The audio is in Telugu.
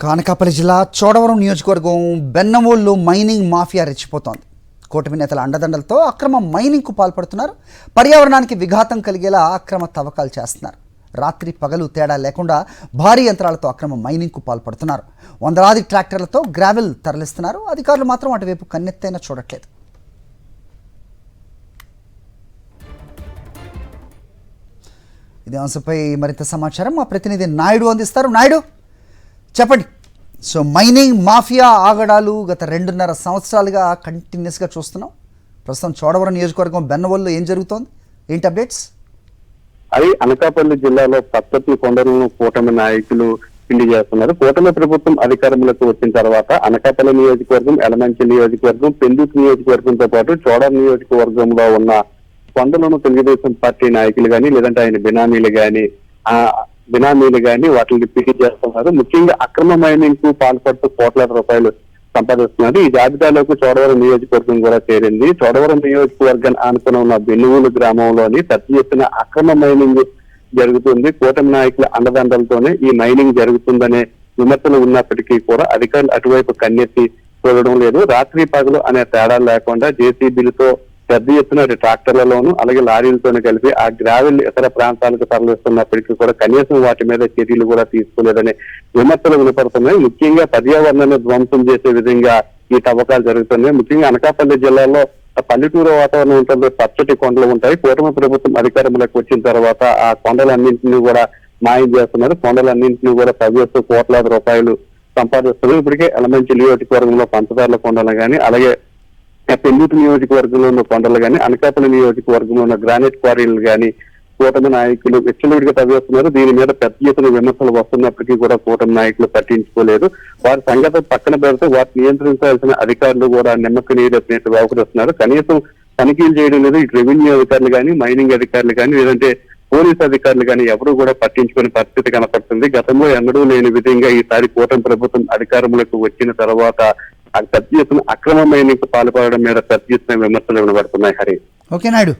కానకాపల్లి జిల్లా చోడవరం నియోజకవర్గం బెన్నమూలులో మైనింగ్ మాఫియా రెచ్చిపోతోంది. కూటమి నేతల అండదండలతో అక్రమ మైనింగ్కు పాల్పడుతున్నారు. పర్యావరణానికి విఘాతం కలిగేలా అక్రమ తవ్వకాలు చేస్తున్నారు. రాత్రి పగలు తేడా లేకుండా భారీ యంత్రాలతో అక్రమ మైనింగ్కు పాల్పడుతున్నారు. వందలాది ట్రాక్టర్లతో గ్రావెల్ తరలిస్తున్నారు. అధికారులు మాత్రం అటువైపు కన్నెత్తైనా చూడట్లేదు. ఇదే అంశంపై మరింత సమాచారం మా ప్రతినిధి నాయుడు అందిస్తారు. నాయుడు, చెప్పండి. సో మైనింగ్ మాఫియా ఆగడాలు గత 2.5 సంవత్సరాలుగా కంటిన్యూస్గా చూస్తున్నాం. ప్రస్తుతం చోడవరం నియోజకవర్గం బెన్నవోలులో ఏం జరుగుతోంది, ఏంటి అప్డేట్స్? అది అనకాపల్లి జిల్లాలో పచ్చటి కొండలను కూటమి నాయకులు పిండి చేస్తున్నారు. కూటమి ప్రభుత్వం అధికారంలోకి వచ్చిన తర్వాత అనకాపల్లి నియోజకవర్గం, ఎలమంచి నియోజకవర్గం, పెందుకు నియోజకవర్గంతో పాటు చోడవరం నియోజకవర్గంలో ఉన్న కొండలను తెలుగుదేశం పార్టీ నాయకులు కానీ లేదంటే ఆయన బినామీలు కానీ వాటిని పిటి చేస్తున్నారు. ముఖ్యంగా అక్రమ మైనింగ్ కు పాల్పడుతూ కోట్లాది రూపాయలు సంపాదిస్తున్నారు. ఈ జాబితాలోకి చోడవరం నియోజకవర్గం కూడా చేరింది. చోడవరం నియోజకవర్గాన్ని ఆనుకుని ఉన్న బెన్నువూలు గ్రామంలోని పెద్ద ఎత్తున అక్రమ మైనింగ్ జరుగుతుంది. కూటమి నాయకుల అండదండలతోనే ఈ మైనింగ్ జరుగుతుందనే విమర్శలు ఉన్నప్పటికీ కూడా అధికారులు అటువైపు కన్నెత్తి చూడడం లేదు. రాత్రి పగలు అనే తేడా లేకుండా జేసీబీలతో పెద్ద ఎత్తున ట్రాక్టర్లలోను అలాగే లారీలతోనే కలిపి ఆ గ్రావెల్ ఇతర ప్రాంతాలకు తరలిస్తున్నప్పటికీ కూడా కనీసం వాటి మీద చర్యలు కూడా తీసుకోలేదనే విమర్శలు వినపడుతున్నాయి. ముఖ్యంగా పర్యావరణాన్ని ధ్వంసం చేసే విధంగా ఈ తవ్వకాలు జరుగుతున్నాయి. ముఖ్యంగా అనకాపల్లి జిల్లాలో పల్లెటూరు వాతావరణం ఉంటుంది, పచ్చటి కొండలు ఉంటాయి. కూటమి ప్రభుత్వం అధికారంలోకి వచ్చిన తర్వాత ఆ కొండలన్నింటినీ కూడా మాయం చేస్తున్నారు. కొండలన్నింటినీ కూడా తవ్వేస్తూ కోట్లాది రూపాయలు సంపాదిస్తున్నారు. ఇప్పటికే ఎలమంచి నియోజకవర్గంలో పంచదారుల కొండలు కానీ అలాగే పెందుకు నియోజకవర్గంలో ఉన్న కొండలు కానీ అనకాపల్లి నియోజకవర్గంలో ఉన్న గ్రానైట్ క్వారీలు కానీ కూటమి నాయకులు విచ్చలవిడిగా తవ్వేస్తున్నారు. దీని మీద పెద్ద ఎత్తున విమర్శలు వస్తున్నప్పటికీ కూడా కూటమి నాయకులు పట్టించుకోలేదు. వారి సంగతి పక్కన పెడితే వాటిని నియంత్రించాల్సిన అధికారులు కూడా నిమ్మక నీరెత్తినట్టు వ్యవహరిస్తున్నారు. కనీసం తనిఖీలు చేయడం లేదు. ఇటు రెవెన్యూ అధికారులు కానీ మైనింగ్ అధికారులు కానీ లేదంటే పోలీసు అధికారులు కానీ ఎవరు కూడా పట్టించుకునే పరిస్థితి కనపడుతుంది. గతంలో ఎన్నడూ లేని విధంగా ఈసారి కూటమి ప్రభుత్వం అధికారంలోకి వచ్చిన తర్వాత పెద్ద ఎత్తున అక్రమ మైనింగ్ పాల్పడడం మీద పెద్ద ఎత్తున విమర్శలు వినబడుతున్నాయి. హరి. ఓకే నాయుడు.